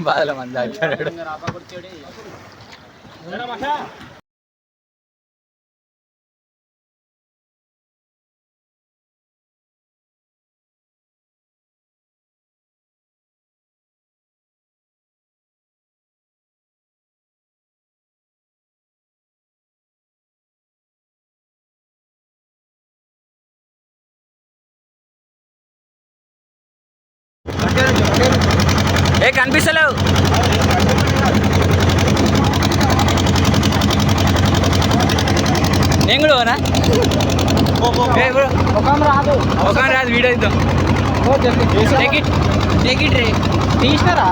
బాధల మంది ఏ కనిపిస్తలేవు. నేను కూడా రాదు వీడియో ఇద్దాం. తీసినారా?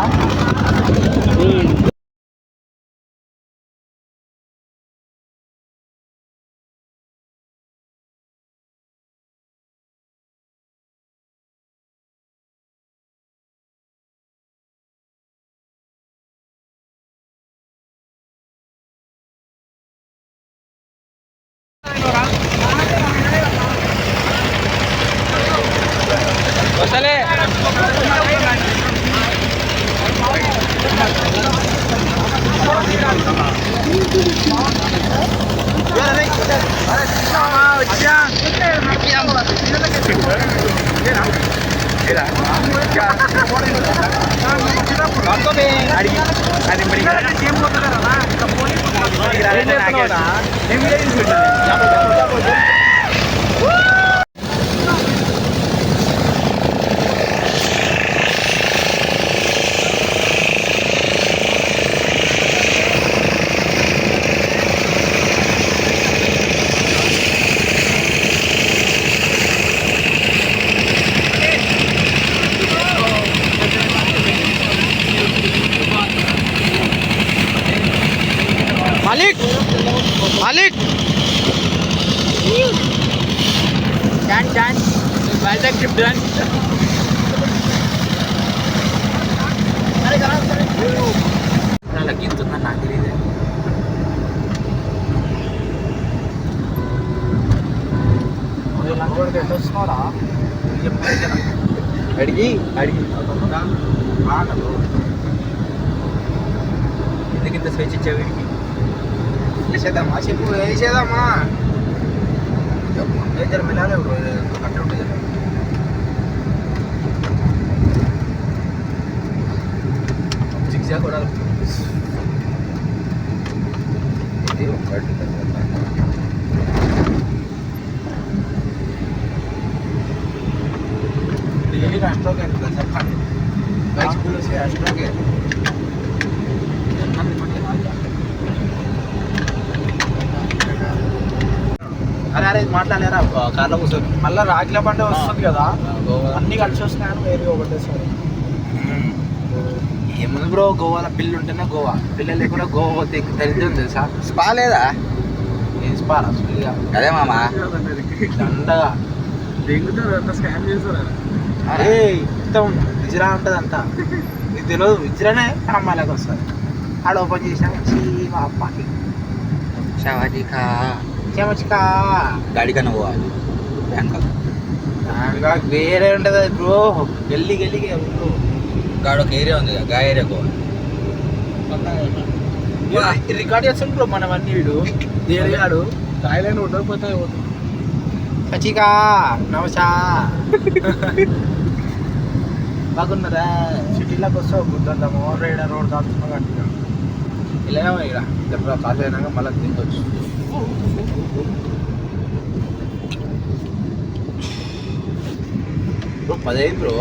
వస్తలే मालिक डन वाइजैक ट्रिप डन. లగ్గింతుందని నాకు తెలియదు. అడిగి ఎందుకు ఇంత స్వేచ్ఛ ఇచ్చావు వీడికి? వేసేద్దామా చెప్పు, వేసేద్దామా? ఇద్దరు మిలాలే కట్ట ఉంటుంది. జిగ్జాగ్ కూడా राष्ट्रों के सरकार बाइक स्कूलों से राष्ट्रों के అరే మాట్లాడారా కార్లో కూర్చొని మళ్ళీ రాగిల పంట వస్తుంది కదా, అన్ని కలిసి వస్తున్నాయని వేరే ఒకటేసారి. ఏముంది బ్రో, గోవాలో పిల్లు ఉంటేనే గోవా, పిల్లలు లేకుండా గోవా పోతే దరిద్రం తెలుసా? స్పా లేదా? ఏం స్పా అసలు? అదే మామా దండగా దిగుతారు అంతా, స్కామ్ చేస్తారు. అరే మొత్తం విజిరా ఉంటుంది అంతా, నీకు తెలియదు. విజిరానే అమ్మాయిలకు వస్తుంది. ఆడ ఓపెన్ చేసినా మా అమ్మాయి షవాజికా చెమచికా గాడి కన్నా పోవాలి. బ్యాంకాక్ వేరే ఉంటుంది అది బ్రో, గల్లీ గాడ ఒక ఏరియా ఉంది, గా ఏరియా పోవాలి. రికార్డ్ చేస్తాడు బ్రో మనం అన్ని. వీడు దేనిగాడు థాయిలాండ్ ఉండకపోతే పోతుంది. చచికా నమసా బాగున్నదా? సిటీలోకి వస్తావు గుద్దంత మోర్ రైడర్ రోడ్ దాటుతున్నా గట్టిగా ఇలా ఇక్కడ కాఫీ అయినాక మళ్ళీ తినవచ్చు. Bro 10 bro